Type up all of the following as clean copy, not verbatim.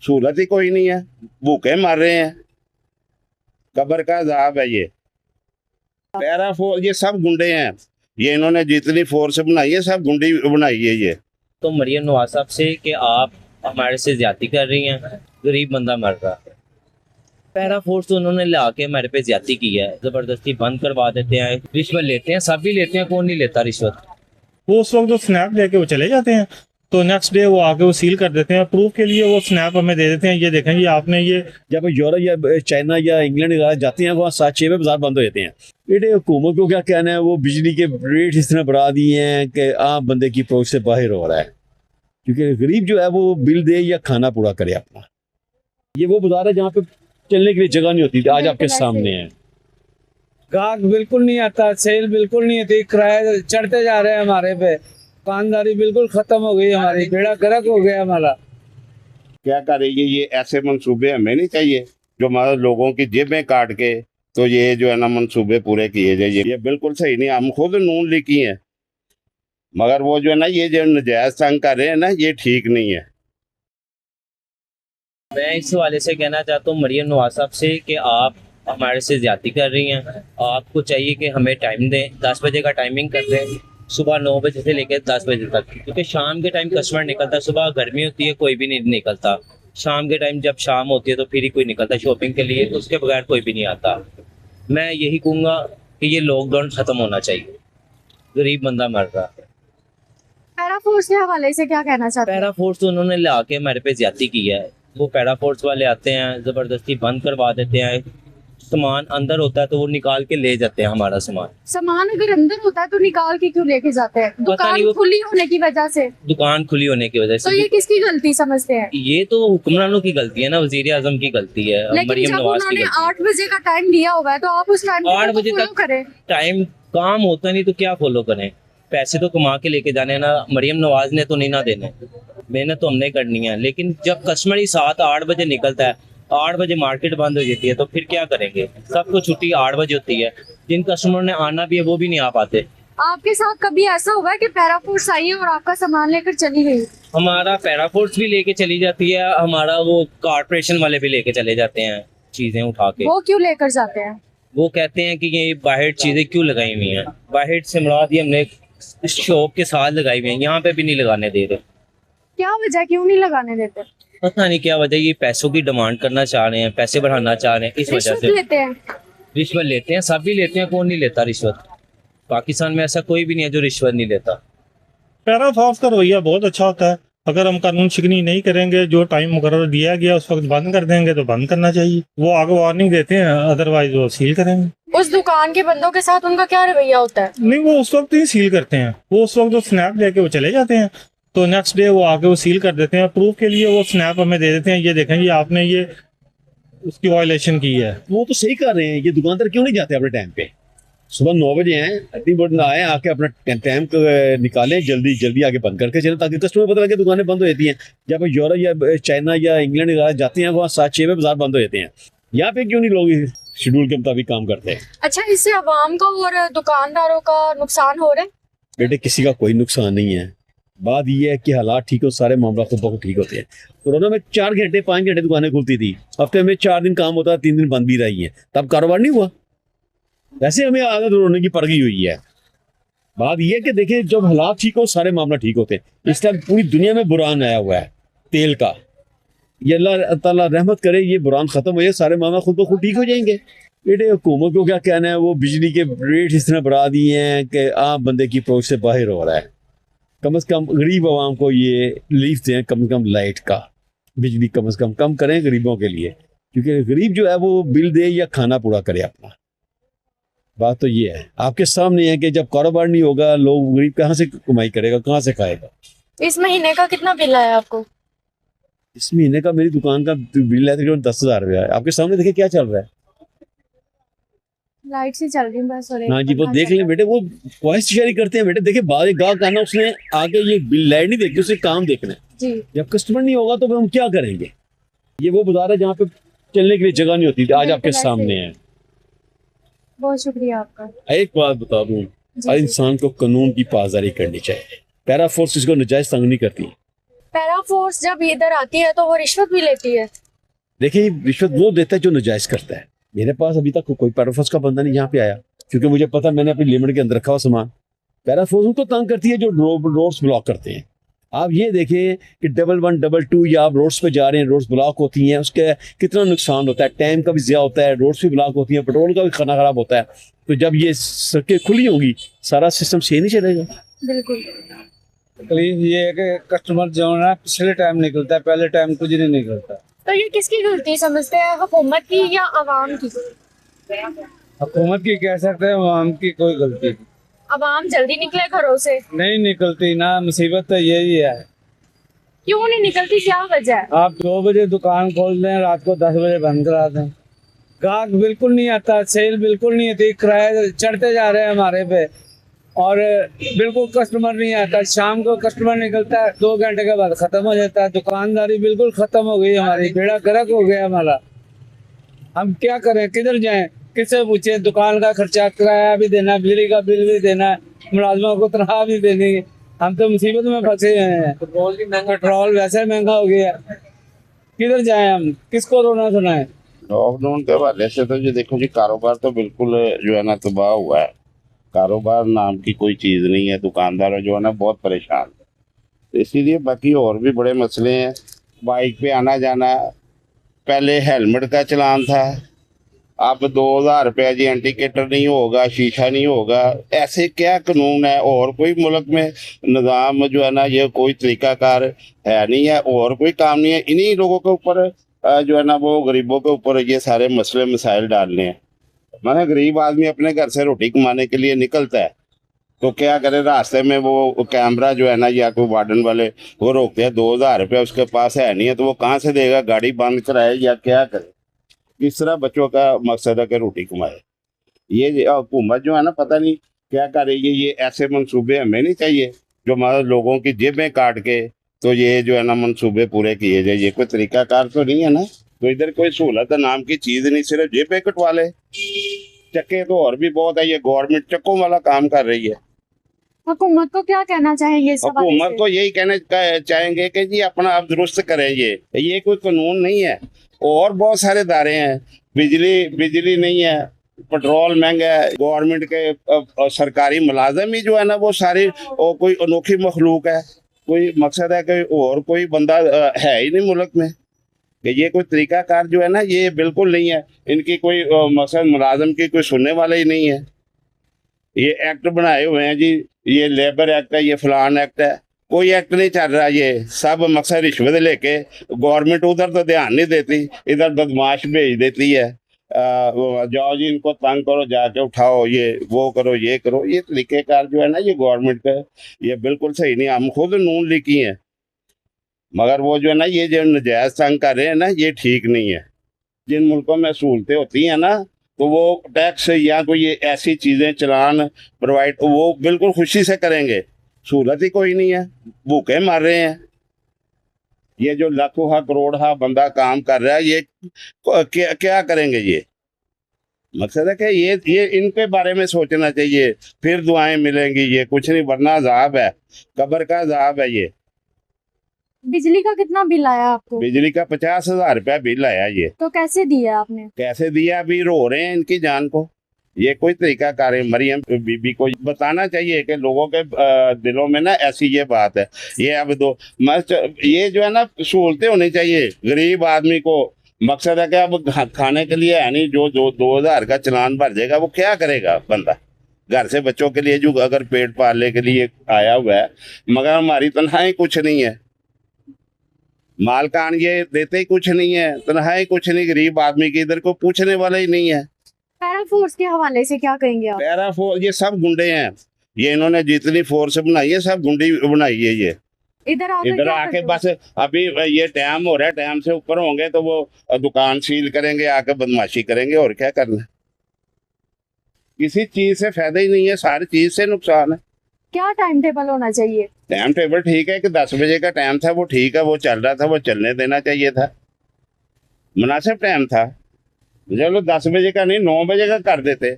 सहूलत ही कोई नहीं है, भूखे मर रहे हैं, कब्र का अजाब है। ये पैरा फोर्स, ये सब गुंडे हैं, ये इन्होंने जितनी फोर्स बनाई है सब गुंडी बनाई है ये। तो मरियम नवाज साहब से कि आप हमारे से ज्यादती कर रही हैं, गरीब बंदा मर रहा है। पैरा फोर्स तो उन्होंने ला के हमारे पे ज्यादती की है, जबरदस्ती बंद करवा देते हैं, रिश्वत लेते हैं, सब भी लेते हैं, कौन नहीं लेता रिश्वत। वो उस वक्त जो स्नैप लेके वो चले जाते हैं, तो नेक्स्ट डे वो आके वो सील कर देते हैं। प्रूफ के लिए वो स्नैप हमें दे देते हैं, ये देखें, ये आपने ये जब यूरोप या चाइना या इंग्लैंड वगैरह जाते हैं वहाँ 7-6 में बाजार बंद हो जाते हैं। बेटे हुकूमत को क्या कहना है, वो बिजली के रेट इस तरह बढ़ा दिए हैं कि आम बंदे की पहुंच से बाहर हो रहा है, क्योंकि गरीब जो है वो बिल दे या खाना पूरा करे अपना। ये वो बाजार है जहाँ पे चलने के लिए जगह नहीं होती, आज आपके सामने है। गाहक बिल्कुल नहीं आता, सेल बिल्कुल नहीं होती, किराए चढ़ते जा रहे हैं हमारे पे, दुकानदारी बिल्कुल खत्म हो गई हमारी, बेड़ा गर्क हो गया हमारा। क्या करेंगे, ये ऐसे मंसूबे हमें नहीं चाहिए जो हमारे लोगों की जेबें काट के, तो ये जो है ना मंसूबे पूरे किए जाए, ये बिल्कुल सही नहीं। हम खुद नून लिखी हैं, मगर वो जो है ना ये जो नजायज तंग कर रहे हैं ना, ये ठीक नहीं है। मैं इस हवाले से कहना चाहता हूँ मरियम नवाज साहब से कि आप हमारे से ज्यादती कर रही हैं। आपको चाहिए कि हमें टाइम दें, 10 बजे का टाइमिंग कर दें, सुबह 9 बजे से लेकर 10 बजे तक, क्योंकि शाम के टाइम कस्टमर निकलता है, सुबह गर्मी होती है कोई भी नहीं निकलता, शाम के टाइम जब शाम होती है तो फिर ही कोई निकलता है शॉपिंग के लिए, तो उसके बगैर कोई भी नहीं आता। मैं यही कहूँगा कि ये लॉकडाउन ख़त्म होना चाहिए, गरीब बंदा मर रहा है। पैरा फोर्स के हवाले से क्या कहना चाहते हैं? पैरा फोर्स तो उन्होंने ला के हमारे पे ज्यादती की है। वो पैरा फोर्स वाले आते हैं, जबरदस्ती बंद करवा देते हैं, सामान अंदर होता है तो वो निकाल के ले जाते हैं हमारा सामान। सामान अगर अंदर होता है तो निकाल के क्यों लेके जाते हैं? नहीं, दुकान वो खुली होने की वजह से। दुकान खुली होने की वजह तो से। ये किसकी गलती समझते हैं? ये तो हुक्मरानों की गलती है ना, वजीर आजम की गलती है, लेकिन मरियम जब नवाज की उन्होंने गलती 8 बजे का टाइम दिया हुआ है तो आप उस टाइम 8 बजे फॉलो तक करें। टाइम काम होता नहीं तो क्या फॉलो करें? पैसे तो कमा के लेके जाने ना, मरियम नवाज ने तो नहीं ना देने, मेहनत तो हमने करनी है। लेकिन जब कस्टमर ही 7-8 बजे निकलता है, 8 बजे मार्केट बंद हो जाती है, तो फिर क्या करेंगे? सबको छुट्टी 8 बजे होती है, जिन कस्टमर ने आना भी है वो भी नहीं आ पाते। आपके साथ कभी ऐसा हुआ है कि पैरा फोर्स आई है और आपका सामान लेकर चली गई? हमारा पैरा फोर्स भी लेके चली जाती है, हमारा वो कारपोरेशन वाले भी लेके चले जाते हैं चीजें उठा के। वो क्यों लेकर जाते हैं? वो कहते हैं कि ये बाहर चीजें क्यों लगाई हुई हैं, बाहर से मुराद ये हमने शॉप के साथ लगाई हुई हैं, यहाँ पे भी नहीं लगाने दे रहे। क्या वजह, क्यों नहीं लगाने देते? पता नहीं क्या वजह, ये पैसों की डिमांड करना चाह रहे हैं, पैसे बढ़ाना चाह रहे हैं, इस वजह रिश्वत से। लेते हैं? रिश्वत लेते हैं, सब भी लेते हैं, कौन नहीं लेता रिश्वत? पाकिस्तान में ऐसा कोई भी नहीं है जो रिश्वत नहीं लेता। पैरा फोर्स का रवैया बहुत अच्छा होता है। अगर हम कानून शिकनी नहीं करेंगे, जो टाइम मुकर्रर दिया गया उस वक्त बंद कर देंगे तो बंद करना चाहिए। वो आगे वार्निंग देते हैं, अदरवाइज वो सील करेंगे। उस दुकान के बंदों के साथ उनका क्या रवैया होता है? नहीं, वो उस वक्त ही सील करते हैं, वो उस वक्त जो स्नैप लेके वो चले जाते हैं, तो नेक्स्ट डे वो आके वो सील कर देते हैं। प्रूफ के लिए वो स्नैप हमें दे देते हैं, ये देखें, ये आपने ये उसकी वायलेशन की है। वो तो सही कर रहे हैं, ये दुकानदार क्यों नहीं जाते अपने टाइम पे? सुबह 9 बजे हैं, इतनी बड़ी आए, आके अपना टाइम निकालें, जल्दी जल्दी आके बंद करके चलें, ताकि कस्टमर पता लगे दुकानें बंद हो जाती हैं। जब यूरोप या चाइना या इंग्लैंड वगैरह जाते हैं वहाँ 7-6 में बाजार बंद हो जाते हैं। यहाँ पे क्यों नहीं लोग शेड्यूल के मुताबिक काम करते हैं? अच्छा, इससे आवाम का और दुकानदारों का नुकसान हो रहा है? बेटे किसी का कोई नुकसान नहीं है, बात यह है कि हालात ठीक हो, सारे मामला खुद ब खुद ठीक होते हैं। कोरोना में 4 घंटे 5 घंटे दुकानें खुलती थी, हफ्ते में 4 दिन काम होता, 3 दिन बंद भी रही है, तब कारोबार नहीं हुआ। वैसे हमें आदत रोने की पड़ गई हुई है। बात यह है कि देखिए, जब हालात ठीक हो सारे मामला ठीक होते हैं। इस टाइम पूरी दुनिया में बुरान आया हुआ है तेल का, ये अल्लाह ताला रहमत करे, ये बुरान खत्म हो जाए, सारे मामला खुद ब खुद ठीक हो जाएंगे। बेटे हुकूमत को क्या कहना है, वो बिजली के रेट इस तरह बढ़ा दिए हैं कि आम बंदे की पहुंच से बाहर हो रहा है। कम से कम गरीब आवाम को ये रिलीफ दें, कम से कम लाइट का, बिजली कम से कम करें गरीबों के लिए, क्योंकि गरीब जो है वो बिल दे या खाना पूरा करे अपना। बात तो ये है, आपके सामने है कि जब कारोबार नहीं होगा, लोग गरीब कहाँ से कमाई करेगा, कहाँ से खाएगा? इस महीने का कितना बिल आया आपको? इस महीने का मेरी दुकान का बिल है तकरीबन 10,000 रुपया है। आपके सामने देखिए क्या चल रहा है। लाइट से चल रही है बस। और हाँ जी, वो देख लें बेटे, वो वॉइस शेयर करते हैं बेटे। देखिए बाद गाहक आना, उसने आगे ये बिल लाइट नहीं देखी, उसे काम देखना है जी। जब कस्टमर नहीं होगा तो हम क्या करेंगे? ये वो बाजार है जहाँ पे चलने के लिए जगह नहीं होती, आज आपके सामने है। बहुत शुक्रिया आपका। एक बात बता दूं, हर इंसान को कानून की पासदारी करनी चाहिए। पैरा फोर्स इसको नजायज तंग नहीं करती। पैरा फोर्स जब इधर आती है तो वो रिश्वत भी लेती है। देखिए रिश्वत वो देता है जो नाजायज करता है। मेरे पास अभी तक कोई पैराफोर्स का बंदा नहीं यहाँ पे आया, क्योंकि मुझे पता मैंने अपनी लिमिट के अंदर रखा हुआ सामान। पैराफोर्स उनको तंग करती है जो रोड्स ब्लॉक करते हैं। आप ये देखें कि 11 22 या आप रोड्स पे जा रहे हैं, रोड्स ब्लॉक होती हैं, उसके कितना नुकसान होता है, टाइम का भी ज़िया होता है, रोड्स भी ब्लॉक होती हैं, पेट्रोल का भी खाना खराब होता है। तो जब ये सड़कें खुली होंगी सारा सिस्टम सही नहीं चलेगा। बिल्कुल। तकलीफ ये है कि कस्टमर जो है ना पिछले टाइम निकलता है, पहले टाइम कुछ नहीं निकलता। तो ये किसकी गलती समझते हैं, हुकूमत की या आवाम की? हुकूमत की कह सकते हैं, आवाम की कोई गलती नहीं। आवाम जल्दी निकले घरों से, नहीं निकलती ना, मुसीबत तो यही है। क्यों नहीं निकलती, क्या वजह है? आप 2 बजे दुकान खोल दें, रात को 10 बजे बंद करा दें, ग्राहक बिल्कुल नहीं आता, सेल बिल्कुल नहीं होती, किराए चढ़ते जा रहे हैं हमारे पे, और बिल्कुल कस्टमर नहीं आता। शाम को कस्टमर निकलता है, 2 घंटे के बाद खत्म हो जाता है। दुकानदारी बिल्कुल खत्म हो गई हमारी, बेड़ा गर्क हो गया हमारा। हम क्या करें, किधर जाएं, किससे पूछें? दुकान का खर्चा, किराया भी देना, बिजली का बिल भी देना, मुलाजमों को तनख्वाह भी देनी। हम तो मुसीबत में फंसे हुए हैं। पेट्रोल वैसे महंगा हो गया, किधर जाएं हम, किसको रोना सुनाएं? लॉकडाउन के हवाले से तो जी देखो जी, कारोबार तो बिल्कुल जो है ना तबाह हुआ है। कारोबार नाम की कोई चीज़ नहीं है, दुकानदार जो है ना बहुत परेशान है। तो इसीलिए बाकी और भी बड़े मसले हैं। बाइक पे आना जाना, पहले हेलमेट का चलान था, अब 2000 रुपया जी इंडिकेटर नहीं होगा, शीशा नहीं होगा। ऐसे क्या कानून है? और कोई मुल्क में निज़ाम जो है ना ये कोई तरीकाकार है नहीं है, और कोई काम नहीं है। इन्हीं लोगों के ऊपर जो है ना वो गरीबों के ऊपर ये सारे मसले मसाइल डालने हैं। मैंने गरीब आदमी अपने घर से रोटी कमाने के लिए निकलता है तो क्या करे, रास्ते में वो कैमरा जो है ना या कोई वार्डन वाले वो रोकते हैं, 2000 रुपया उसके पास है नहीं है तो वो कहाँ से देगा? गाड़ी बंद कराए या क्या करे? किस तरह बच्चों का मकसद है कि रोटी कमाए? ये हुकूमत जो है ना पता नहीं क्या कर रही है। ये ऐसे मंसूबे हमें नहीं चाहिए जो मतलब लोगों की जेबें काट के तो ये जो है ना मंसूबे पूरे किए जाए। ये कोई तरीकाकार तो नहीं है ना। तो इधर कोई सहूलत नाम की चीज़ नहीं, सिर्फ जेबें कटवा ले। चक्के तो और भी बहुत है, ये गवर्नमेंट चक्कों वाला काम कर रही है। हुकूमत को क्या कहना चाहेंगे इस हवाले हुकूमत से? को यही कहना चाहेंगे कि जी अपना आप दुरुस्त करें। ये कोई कानून नहीं है। और बहुत सारे दायरे हैं, बिजली नहीं है, पेट्रोल महंगा है, गवर्नमेंट के सरकारी मुलाजिम ही जो है ना वो सारी कोई अनोखी मखलूक है। कोई मकसद है कि और कोई बंदा है ही नहीं मुल्क में कि ये कोई तरीकाकार जो है ना ये बिल्कुल नहीं है। इनकी कोई मकसद मुलाजिम की कोई सुनने वाला ही नहीं है। ये एक्ट बनाए हुए हैं जी, ये लेबर एक्ट है, ये फलान एक्ट है, कोई एक्ट नहीं चल रहा। ये सब मकसद रिश्वत लेके गवर्नमेंट उधर तो ध्यान नहीं देती, इधर बदमाश भेज देती है। जाओ जी इनको तंग करो, जाके उठाओ, ये वो करो, ये करो। ये तरीक़ेकार जो है ना ये गवर्नमेंट का ये बिल्कुल सही नहीं। हम खुद नून लिखी हैं, मगर वो जो है ना ये जो नजायज़ तंग कर रहे हैं ना ये ठीक नहीं है। जिन मुल्कों में सहूलतें होती हैं ना तो वो टैक्स या कोई ये ऐसी चीज़ें चलान प्रोवाइड वो बिल्कुल खुशी से करेंगे। सहूलत ही कोई नहीं है, भूखे मर रहे हैं। ये जो लाखों करोड़ बंदा काम कर रहा है ये क्या करेंगे? ये मकसद है कि ये इनके बारे में सोचना चाहिए, फिर दुआएं मिलेंगी। ये कुछ नहीं, वरना अजाब है, कब्र का अजाब है। ये बिजली का कितना बिल आया आपको? बिजली का 50,000 रुपया बिल आया। ये तो कैसे दिया आपने? कैसे दिया? अभी रो रहे हैं इनकी जान को। ये कोई तरीका कार है? मरियम बीबी को बताना चाहिए कि लोगों के दिलों में ना ऐसी ये बात है। ये अब ये जो है ना सहूलतें होनी चाहिए गरीब आदमी को। मकसद है कि अब खाने के लिए है नहीं, जो 2000 का चलान भर जाएगा वो क्या करेगा बंदा? घर से बच्चों के लिए जो अगर पेट पालने के लिए आया हुआ है, मगर हमारी तनख्वाही कुछ नहीं है, मालकान ये देते ही कुछ नहीं है, तनख्वाही कुछ नहीं, गरीब आदमी की इधर को पूछने वाला ही नहीं है। पैरा फोर्स के हवाले से क्या कहेंगे आप? पैरा फोर्स ये सब गुंडे हैं। ये इन्होंने जितनी फोर्स बनाई है सब गुंडी बनाई है। ये इधर आके बस अभी ये टाइम हो रहा है, टाइम से ऊपर होंगे तो वो दुकान सील करेंगे, आके बदमाशी करेंगे। और क्या करना? किसी चीज से फायदा ही नहीं है, सारी चीज से नुकसान है। क्या टाइम टेबल होना चाहिए? टाइम टेबल ठीक है कि 10 बजे का टाइम था वो ठीक है, वो चल रहा था, वो चलने देना चाहिए था, मुनासिब टाइम था। चलो 10 बजे का नहीं 9 बजे का कर देते,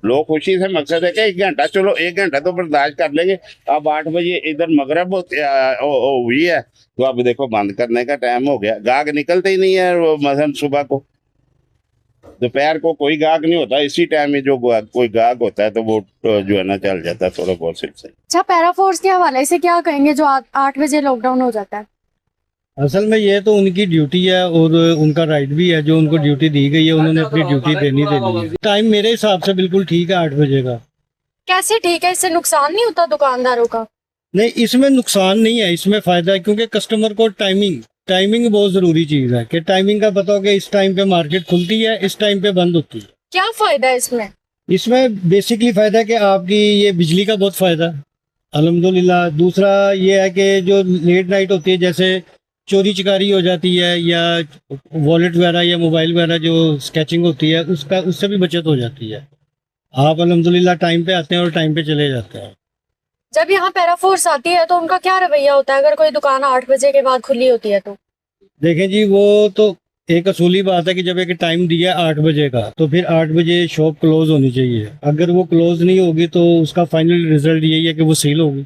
लोग खुशी से मकसद है कि 1 घंटा, चलो 1 घंटा तो बर्दाश्त कर लेंगे। अब 8 बजे इधर मगरब हुई है तो अब देखो बंद करने का टाइम हो गया, गाहक निकलते ही नहीं है। वो मसलन सुबह को, दोपहर को कोई गाहक नहीं होता, इसी टाइम में जो कोई गाहक होता है तो वो जो है ना चल जाता है थोड़ा बहुत सिलसिले। अच्छा, पैरा फोर्स के हवाले से क्या कहेंगे जो 8 बजे लॉकडाउन हो जाता है? असल में ये तो उनकी ड्यूटी है और उनका राइट भी है, जो उनको ड्यूटी दी गई है उन्होंने अपनी ड्यूटी देनी है। टाइम मेरे हिसाब से बिल्कुल ठीक है 8 बजे का। कैसे ठीक है? इससे नुकसान नहीं होता दुकानदारों का? नहीं, इसमें नुकसान नहीं है, इसमें फायदा है, क्योंकि कस्टमर को टाइमिंग बहुत जरूरी चीज है कि टाइमिंग का पता हो कि इस टाइम पे मार्केट खुलती है, इस टाइम पे बंद होती है। क्या फायदा है इसमें? इसमें बेसिकली फायदा है कि आपकी ये बिजली का बहुत फायदा है अल्हम्दुलिल्लाह। दूसरा ये है कि जो लेट नाइट होती है, जैसे चोरी चकारी हो जाती है या वॉलेट वगैरह या मोबाइल वगैरह जो स्केचिंग होती है उससे भी बचत हो जाती है। आप अल्हम्दुलिल्लाह टाइम पे आते हैं और टाइम पे चले जाते हैं। जब यहाँ पैरा फोर्स आती है तो उनका क्या रवैया होता है अगर कोई दुकान 8 बजे के बाद खुली होती है तो? देखें जी, वो तो एक असूली बात है कि जब एक टाइम दिया 8 बजे का तो फिर 8 बजे शॉप क्लोज होनी चाहिए। अगर वो क्लोज नहीं होगी तो उसका फाइनल रिजल्ट यही है कि वो सील होगी।